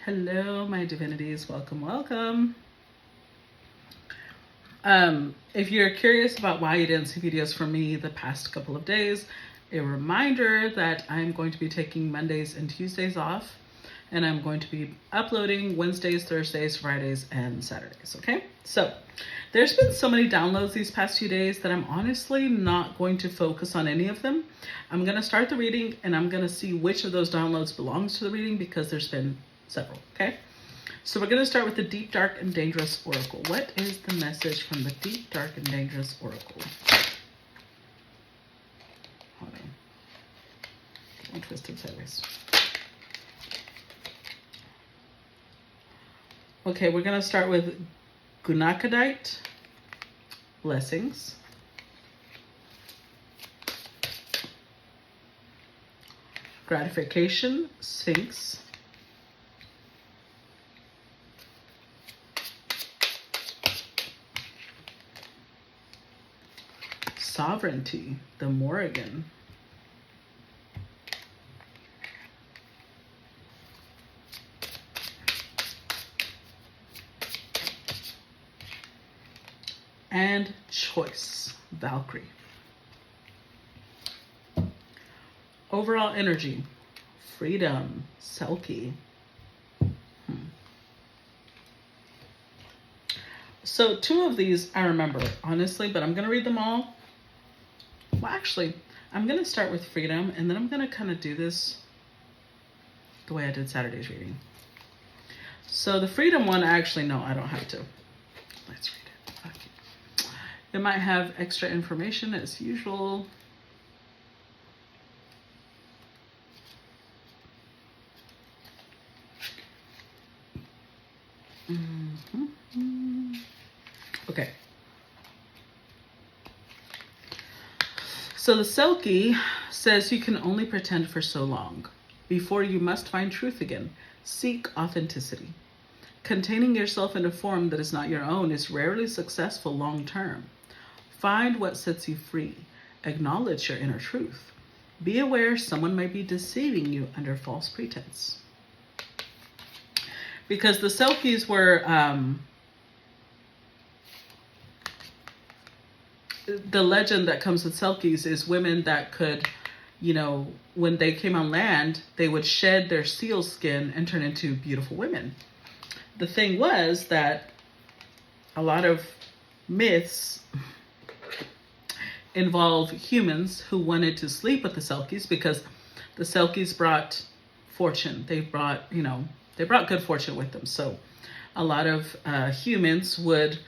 Hello, my divinities. Welcome, welcome. If you're curious about why you didn't see videos from me the past couple of days, a reminder that I'm going to be taking Mondays and Tuesdays off, and I'm going to be uploading Wednesdays, Thursdays, Fridays, and Saturdays, okay? So there's been so many downloads these past few days that I'm honestly not going to focus on any of them. I'm gonna start the reading and I'm gonna see which of those downloads belongs to the reading because there's been several, okay? So we're gonna start with the Deep, Dark, and Dangerous Oracle. What is the message from the Deep, Dark, and Dangerous Oracle? Hold on. I'm twisted sideways. Okay, we're gonna start with Gadite, blessings. Gratification, Sphinx. Sovereignty, the Morrigan. And choice, Valkyrie. Overall energy, freedom, Silkie. So two of these I remember, honestly, but I'm going to read them all. Well, actually, I'm going to start with freedom, and then I'm going to kind of do this the way I did Saturday's reading. So the freedom one, actually, no, I don't have to. Let's read it. Okay. It might have extra information as usual. Okay. So the Silkie says you can only pretend for so long. Before you must find truth again. Seek authenticity. Containing yourself in a form that is not your own is rarely successful long term. Find what sets you free. Acknowledge your inner truth. Be aware someone may be deceiving you under false pretense. Because the Silkies were, the legend that comes with Silkies is women that could, you know, when they came on land, they would shed their seal skin and turn into beautiful women. The thing was that a lot of myths involve humans who wanted to sleep with the Silkies because the Silkies brought fortune. They brought, you know, they brought good fortune with them. So a lot of humans would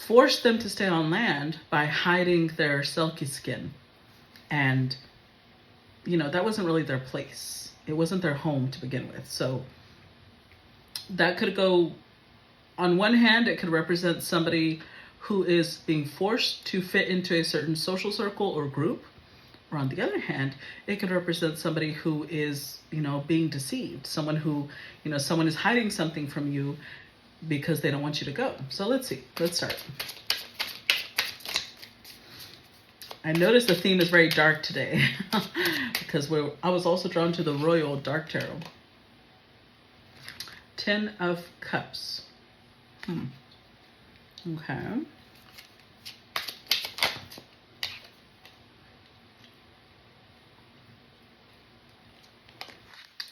force them to stay on land by hiding their Silkie skin. And, you know, that wasn't really their place. It wasn't their home to begin with. So that could go, on one hand, it could represent somebody who is being forced to fit into a certain social circle or group. Or on the other hand, it could represent somebody who is, you know, being deceived. Someone who, you know, someone is hiding something from you because they don't want you to go. So let's see. Let's start. I noticed the theme is very dark today because I was also drawn to the Royo Dark Tarot. 10 of Cups. Okay.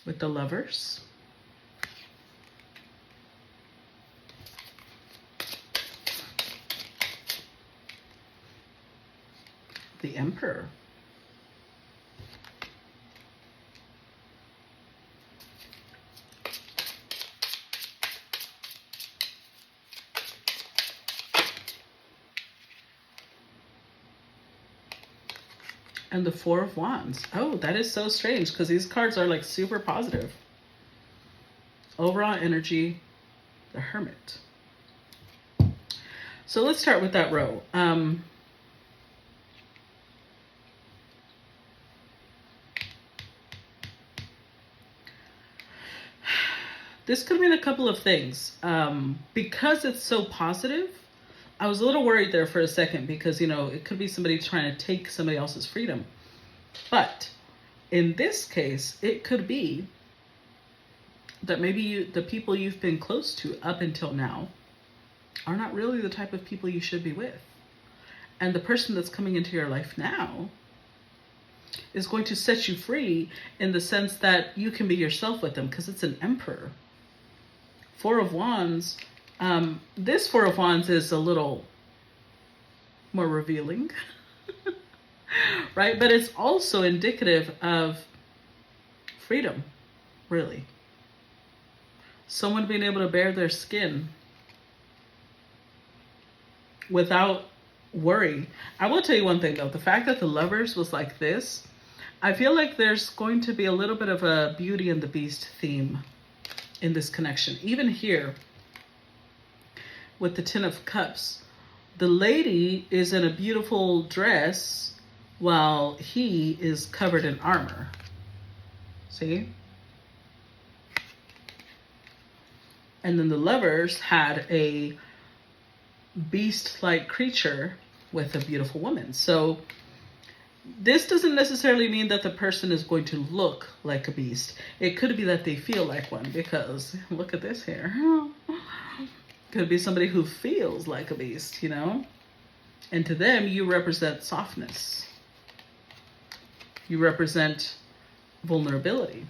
With the Lovers. The Emperor. And the Four of Wands. Oh, that is so strange because these cards are like super positive. Overall energy, the Hermit. So let's start with that row. This could mean a couple of things. Because it's so positive, I was a little worried there for a second because, you know, it could be somebody trying to take somebody else's freedom. But in this case, it could be that maybe the people you've been close to up until now are not really the type of people you should be with. And the person that's coming into your life now is going to set you free in the sense that you can be yourself with them, because it's an emperor. Four of Wands. This Four of Wands is a little more revealing, right? But it's also indicative of freedom, really. Someone being able to bare their skin without worry. I will tell you one thing though, the fact that the Lovers was like this, I feel like there's going to be a little bit of a Beauty and the Beast theme in this connection. Even here with the Ten of Cups, the lady is in a beautiful dress while he is covered in armor. See? And then the Lovers had a beast-like creature with a beautiful woman. So this doesn't necessarily mean that the person is going to look like a beast. It could be that they feel like one, because look at this here. Could be somebody who feels like a beast, you know? And to them, you represent softness. You represent vulnerability.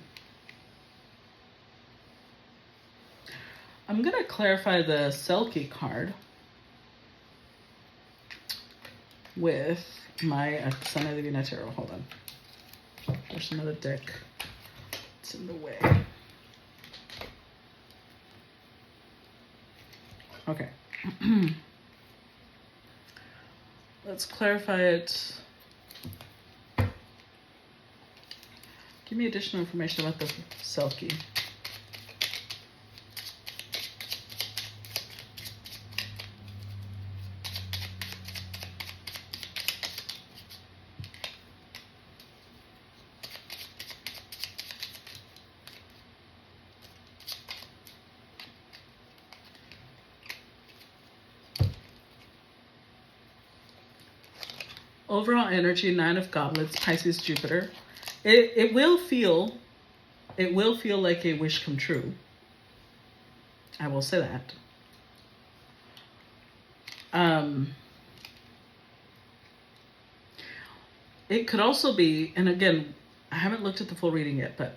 I'm going to clarify the Silkie card with my ArtesanaDivina tarot. Hold on. There's another deck. It's in the way. Okay. Let's clarify it. Give me additional information about the Silkie. Overall energy, Nine of Goblets, Pisces, Jupiter. It will feel like a wish come true. I will say that. It could also be, and again, I haven't looked at the full reading yet, but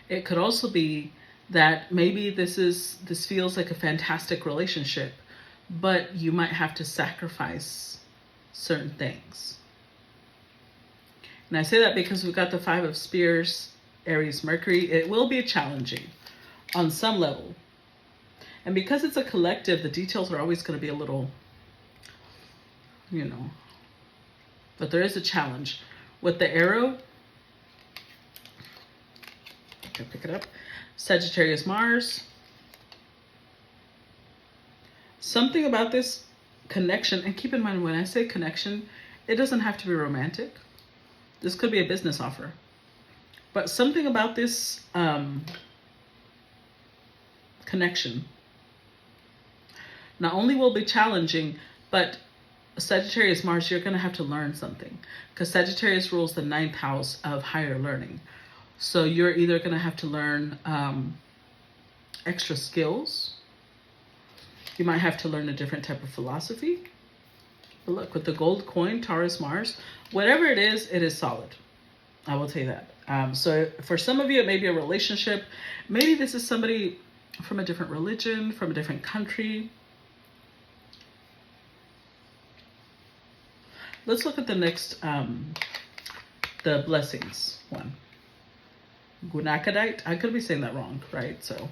it could also be that maybe this feels like a fantastic relationship, but you might have to sacrifice certain things. And I say that because we've got the Five of Spears, Aries, Mercury. It will be challenging on some level. And because it's a collective, the details are always going to be a little, you know, but there is a challenge. With the arrow, okay, pick it up. Sagittarius, Mars. Something about this connection, and keep in mind when I say connection, it doesn't have to be romantic. This could be a business offer. But something about this connection not only will be challenging, but Sagittarius, Mars, you're going to have to learn something. Because Sagittarius rules the 9th house of higher learning. So you're either going to have to learn extra skills. You might have to learn a different type of philosophy. But look, with the gold coin, Taurus, Mars, whatever it is solid. I will tell you that. So for some of you, it may be a relationship. Maybe this is somebody from a different religion, from a different country. Let's look at the next, the blessings one. Gadite. I could be saying that wrong, right? So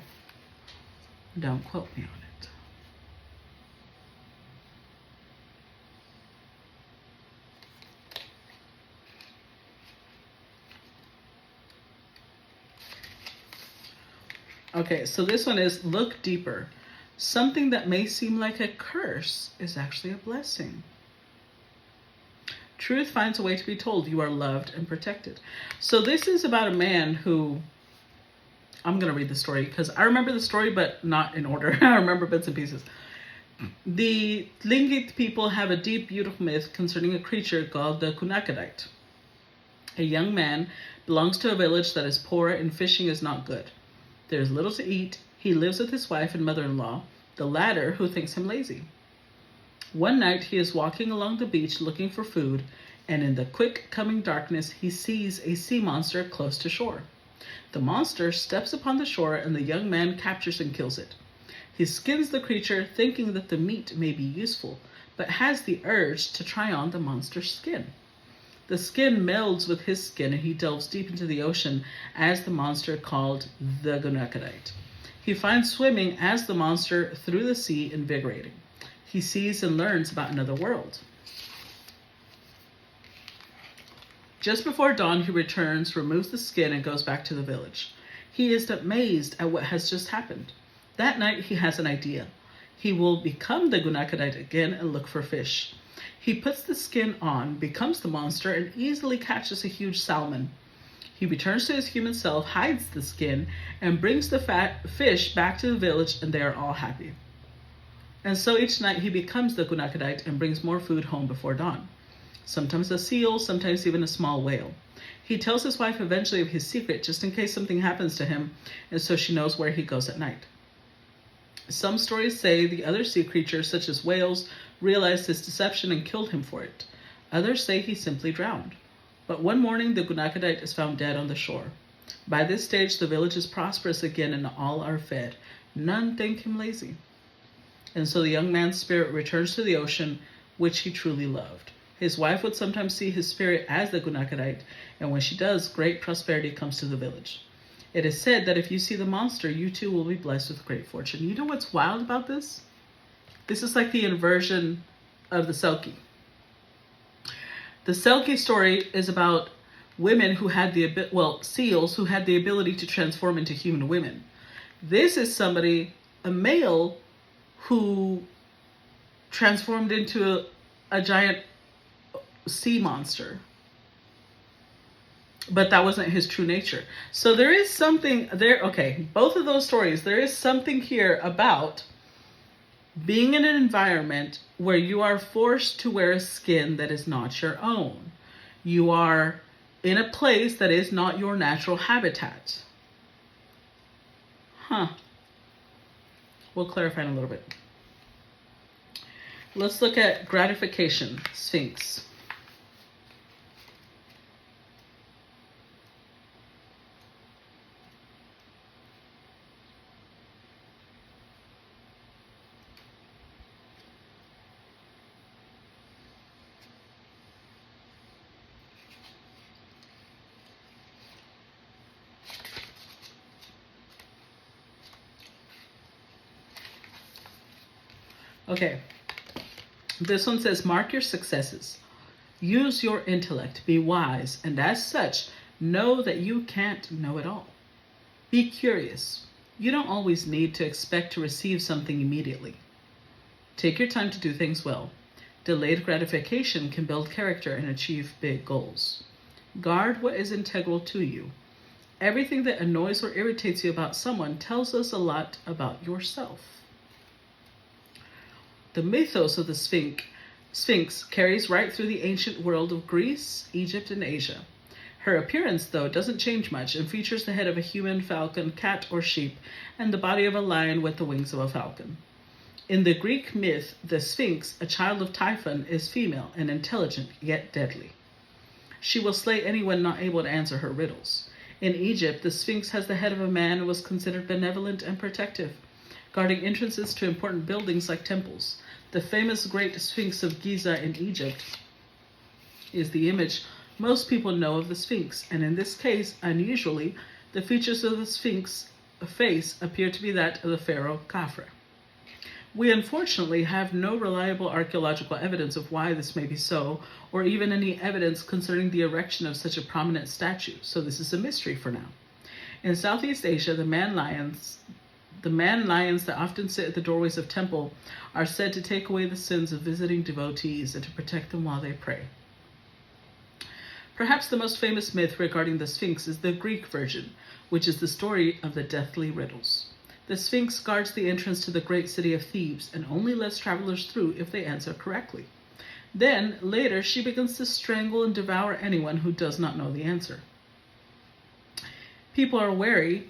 don't quote me on it. Okay, so this one is look deeper. Something that may seem like a curse is actually a blessing. Truth finds a way to be told. You are loved and protected. So this is about a man who, I'm going to read the story because I remember the story, but not in order. I remember bits and pieces. The Tlingit people have a deep, beautiful myth concerning a creature called the Gadite. A young man belongs to a village that is poor and fishing is not good. There is little to eat. He lives with his wife and mother-in-law, the latter who thinks him lazy. One night he is walking along the beach looking for food, and in the quick coming darkness he sees a sea monster close to shore. The monster steps upon the shore and the young man captures and kills it. He skins the creature thinking that the meat may be useful, but has the urge to try on the monster's skin. The skin melds with his skin and he delves deep into the ocean as the monster called the Gadite. He finds swimming as the monster through the sea invigorating. He sees and learns about another world. Just before dawn, he returns, removes the skin, and goes back to the village. He is amazed at what has just happened. That night, he has an idea. He will become the Gadite again and look for fish. He puts the skin on, becomes the monster, and easily catches a huge salmon. He returns to his human self, hides the skin, and brings the fat fish back to the village, and they are all happy. And so each night he becomes the Gadite and brings more food home before dawn. Sometimes a seal, sometimes even a small whale. He tells his wife eventually of his secret just in case something happens to him, and so she knows where he goes at night. Some stories say the other sea creatures, such as whales, realized his deception and killed him for it. Others say he simply drowned. But one morning the Gadite is found dead on the shore. By this stage the village is prosperous again and all are fed. None think him lazy. And so the young man's spirit returns to the ocean, which he truly loved. His wife would sometimes see his spirit as the Gadite, and when she does, great prosperity comes to the village. It is said that if you see the monster, you too will be blessed with great fortune. You know what's wild about this? This is like the inversion of the Silkie. The Silkie story is about women who had seals who had the ability to transform into human women. This is a male who transformed into a giant sea monster. But that wasn't his true nature. So there is something there. Okay, both of those stories, there is something here about being in an environment where you are forced to wear a skin that is not your own. You are in a place that is not your natural habitat. We'll clarify in a little bit. Let's look at gratification, Sphinx. Okay, this one says, mark your successes. Use your intellect, be wise, and as such, know that you can't know it all. Be curious. You don't always need to expect to receive something immediately. Take your time to do things well. Delayed gratification can build character and achieve big goals. Guard what is integral to you. Everything that annoys or irritates you about someone tells us a lot about yourself. The mythos of the Sphinx carries right through the ancient world of Greece, Egypt, and Asia. Her appearance, though, doesn't change much and features the head of a human, falcon, cat, or sheep, and the body of a lion with the wings of a falcon. In the Greek myth, the Sphinx, a child of Typhon, is female and intelligent, yet deadly. She will slay anyone not able to answer her riddles. In Egypt, the Sphinx has the head of a man and was considered benevolent and protective, guarding entrances to important buildings like temples. The famous Great Sphinx of Giza in Egypt is the image most people know of the Sphinx, and in this case, unusually, the features of the Sphinx face appear to be that of the pharaoh Khafre. We unfortunately have no reliable archaeological evidence of why this may be so, or even any evidence concerning the erection of such a prominent statue, so this is a mystery for now. In Southeast Asia, the man lions that often sit at the doorways of temple are said to take away the sins of visiting devotees and to protect them while they pray. Perhaps the most famous myth regarding the Sphinx is the Greek version, which is the story of the deathly riddles. The Sphinx guards the entrance to the great city of Thebes and only lets travelers through if they answer correctly. Then, later, she begins to strangle and devour anyone who does not know the answer. People are wary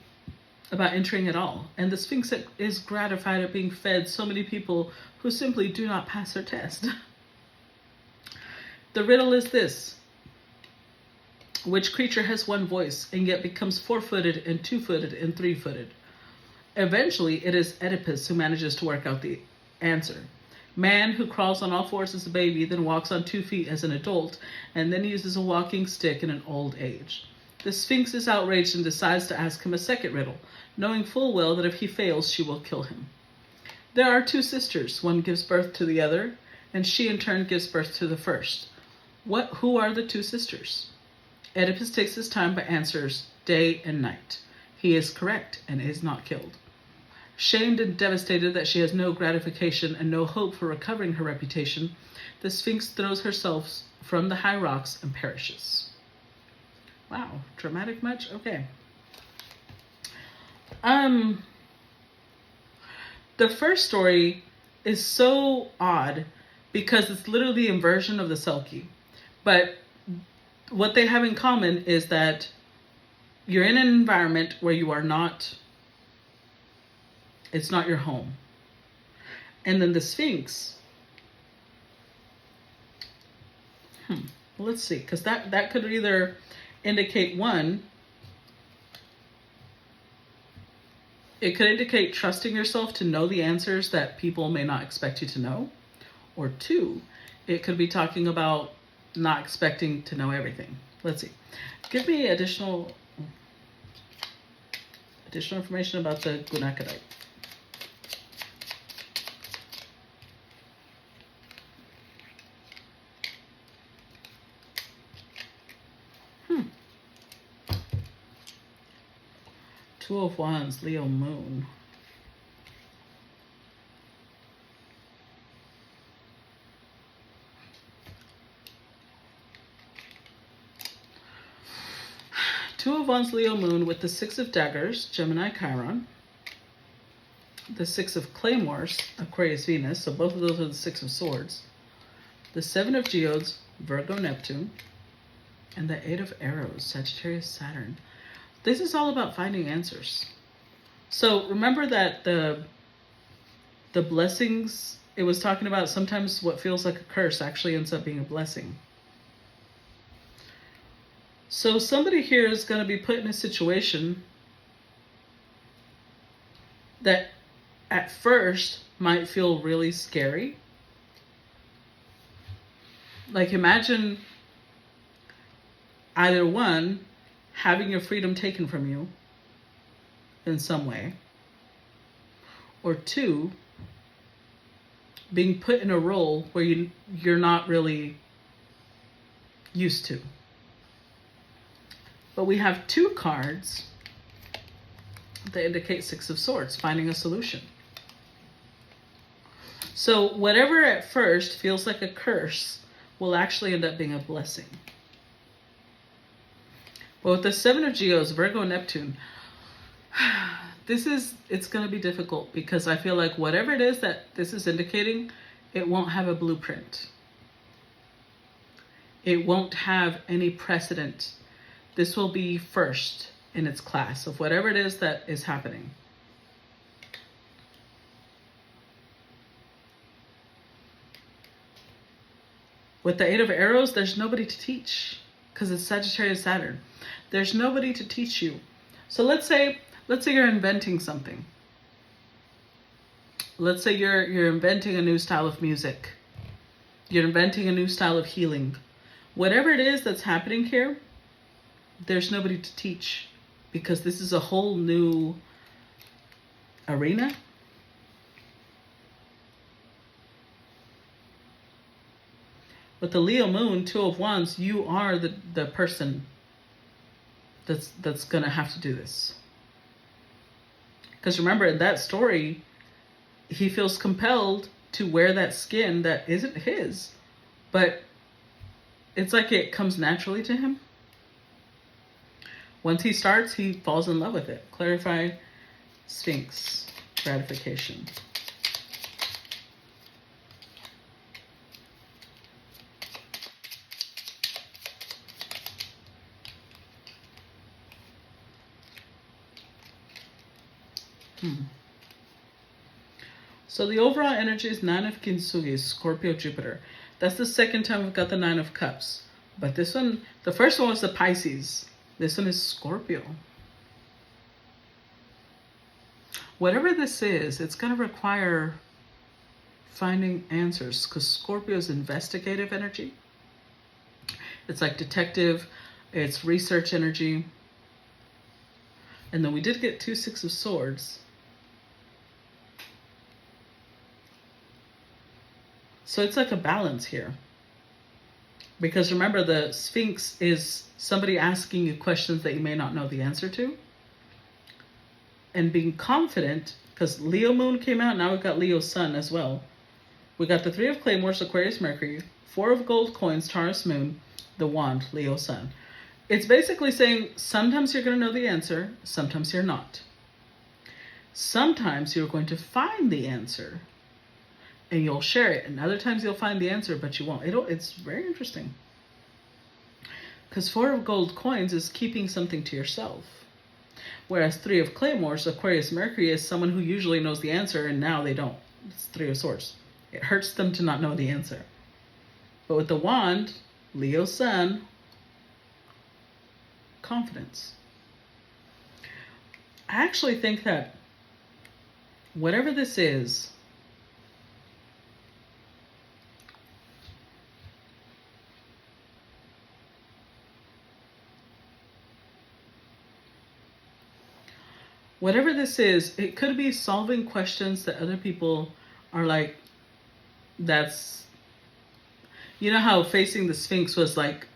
about entering at all, and the Sphinx is gratified at being fed so many people who simply do not pass her test. The riddle is this: which creature has one voice and yet becomes 4-footed and 2-footed and 3-footed? Eventually, it is Oedipus who manages to work out the answer. Man who crawls on all fours as a baby, then walks on 2 feet as an adult, and then uses a walking stick in an old age. The Sphinx is outraged and decides to ask him a second riddle, knowing full well that if he fails, she will kill him. There are 2 sisters. One gives birth to the other, and she in turn gives birth to the first. Who are the 2 sisters? Oedipus takes his time but answers day and night. He is correct and is not killed. Shamed and devastated that she has no gratification and no hope for recovering her reputation, the Sphinx throws herself from the high rocks and perishes. Wow, dramatic much? Okay. The first story is so odd because it's literally the inversion of the Silkie. But what they have in common is that you're in an environment where you are not, it's not your home. And then the Sphinx, let's see, because that could either indicate one, it could indicate trusting yourself to know the answers that people may not expect you to know. Or 2, it could be talking about not expecting to know everything. Let's see. Give me additional information about the Gadite. Two of Wands, Leo Moon. Two of Wands, Leo Moon with the 6 of Daggers, Gemini Chiron. The 6 of Claymores, Aquarius Venus. So both of those are the 6 of Swords. The 7 of Geodes, Virgo Neptune. And the 8 of Arrows, Sagittarius Saturn. This is all about finding answers. So remember that the blessings, it was talking about sometimes what feels like a curse actually ends up being a blessing. So somebody here is going to be put in a situation that at first might feel really scary. Like imagine either one, having your freedom taken from you in some way, or 2, being put in a role where you're not really used to. But we have 2 cards that indicate 6 of Swords, finding a solution. So whatever at first feels like a curse will actually end up being a blessing. But with the 7 of Geodes, Virgo Neptune, it's going to be difficult because I feel like whatever it is that this is indicating, it won't have a blueprint. It won't have any precedent. This will be first in its class of whatever it is that is happening. With the 8 of Arrows, there's nobody to teach because it's Sagittarius Saturn. There's nobody to teach you. So let's say you're inventing something. Let's say you're inventing a new style of music. You're inventing a new style of healing. Whatever it is that's happening here, there's nobody to teach because this is a whole new arena. With the Leo Moon, 2 of Wands, you are the person that's going to have to do this. Because remember, in that story, he feels compelled to wear that skin that isn't his. But it's like it comes naturally to him. Once he starts, he falls in love with it. Clarify, Sphinx, gratification. So the overall energy is 9 of Kintsugi, Scorpio, Jupiter. That's the second time we've got the 9 of Cups. But this one, the first one was the Pisces. This one is Scorpio. Whatever this is, it's going to require finding answers, because Scorpio is investigative energy. It's like detective, it's research energy. And then we did get 2 6 of Swords. So it's like a balance here. Because remember, the Sphinx is somebody asking you questions that you may not know the answer to. And being confident, because Leo Moon came out, now we've got Leo Sun as well. We got the 3 of Claymores, Aquarius Mercury, 4 of Gold Coins, Taurus Moon, the Wand, Leo Sun. It's basically saying sometimes you're going to know the answer, sometimes you're not. Sometimes you're going to find the answer and you'll share it, and other times you'll find the answer but you won't. It's very interesting. Because 4 of Gold Coins is keeping something to yourself. Whereas 3 of Claymores, Aquarius Mercury, is someone who usually knows the answer and now they don't. It's 3 of Swords. It hurts them to not know the answer. But with the Wand, Leo Sun, confidence. I actually think that whatever this is, it could be solving questions that other people are like, that's, you know how facing the Sphinx was like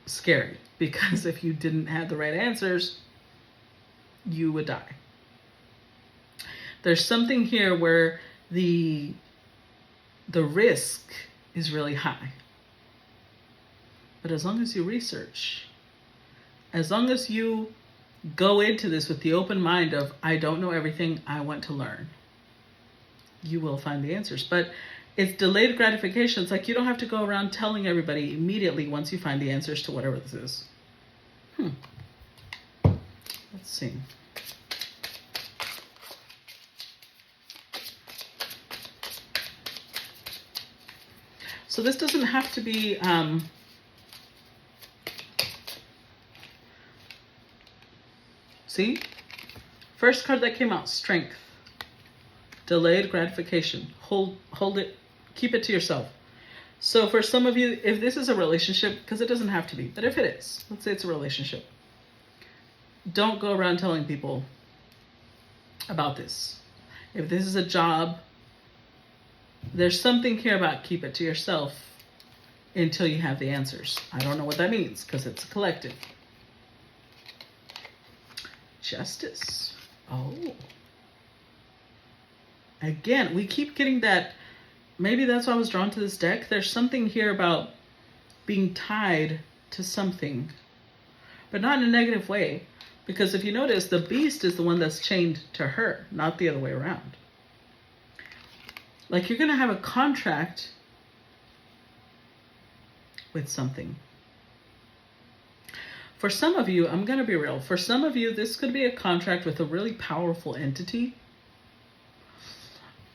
scary, because if you didn't have the right answers, you would die. There's something here where the risk is really high. But as long as you research, as long as you go into this with the open mind of, I don't know everything, I want to learn, you will find the answers. But it's delayed gratification. It's like you don't have to go around telling everybody immediately once you find the answers to whatever this is. Let's see. So this doesn't have to be see? First card that came out, Strength. Delayed gratification. Hold it, keep it to yourself. So for some of you, if this is a relationship, because it doesn't have to be, but if it is, let's say it's a relationship, don't go around telling people about this. If this is a job, there's something here about keep it to yourself until you have the answers. I don't know what that means, because it's a collective. Justice. Oh. Again, we keep getting that. Maybe that's why I was drawn to this deck. There's something here about being tied to something, but not in a negative way. Because if you notice, the beast is the one that's chained to her, not the other way around. Like you're going to have a contract with something. For some of you, I'm going to be real. For some of you, this could be a contract with a really powerful entity.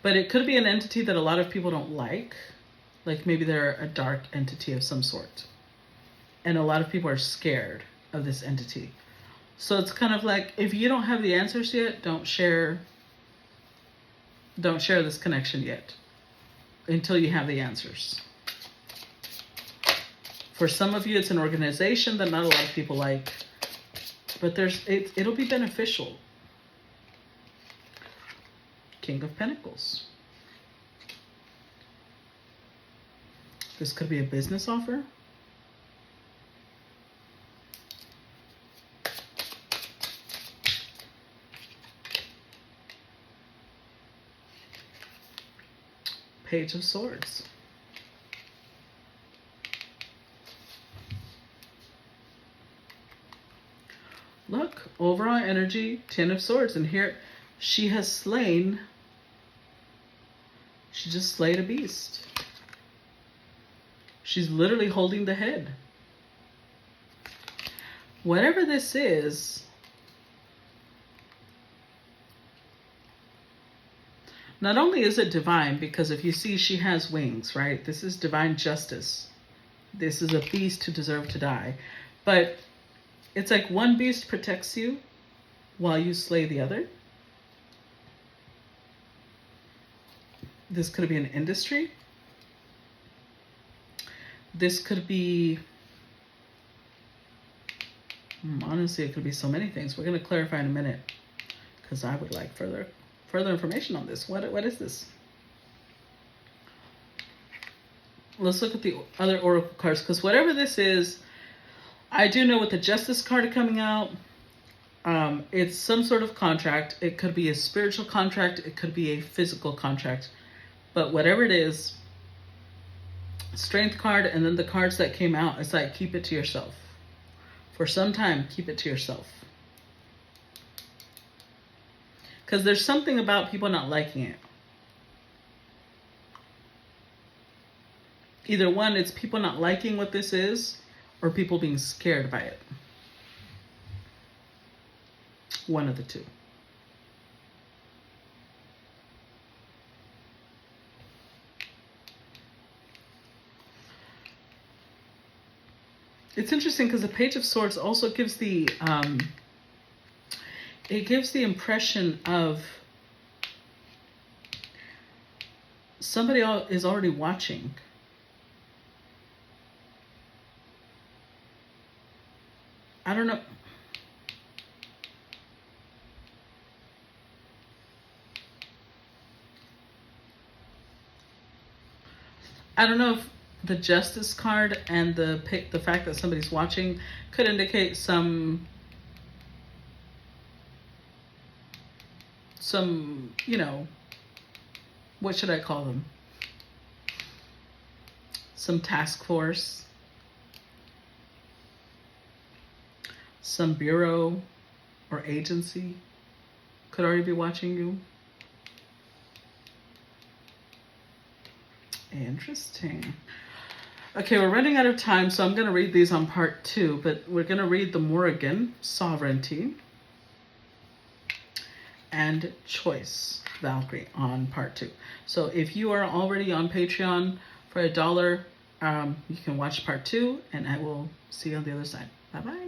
But it could be an entity that a lot of people don't like. Like maybe they're a dark entity of some sort. And a lot of people are scared of this entity. So it's kind of like, if you don't have the answers yet, don't share this connection yet until you have the answers. For some of you, it's an organization that not a lot of people like, but it'll be beneficial. King of Pentacles. This could be a business offer. Page of Swords. Look, overall energy, 10 of Swords. And here she has slain. She just slayed a beast. She's literally holding the head. Whatever this is, Not only is it divine, because if you see she has wings, right? This is divine justice. This is a beast who deserved to die. But it's like one beast protects you while you slay the other. This could be an industry. This could be, honestly, it could be so many things. We're going to clarify in a minute because I would like further information on this. What is this? Let's look at the other oracle cards, because whatever this is, I do know with the Justice card coming out, it's some sort of contract. It could be a spiritual contract. It could be a physical contract. But whatever it is, Strength card, and then the cards that came out, it's like, keep it to yourself. For some time, keep it to yourself. Because there's something about people not liking it. Either one, it's people not liking what this is, or people being scared by it. One of the two. It's interesting because the Page of Swords also gives the it gives the impression of somebody is already watching. I don't know. I don't know if the Justice card and the fact that somebody's watching could indicate some, you know, what should I call them? Some task force, some bureau or agency could already be watching you. Interesting. Okay, we're running out of time, so I'm going to read these on part 2, but we're going to read the Morrigan, Sovereignty, and Choice, Valkyrie, on part 2. So if you are already on Patreon for $1, you can watch part 2, and I will see you on the other side. Bye-bye.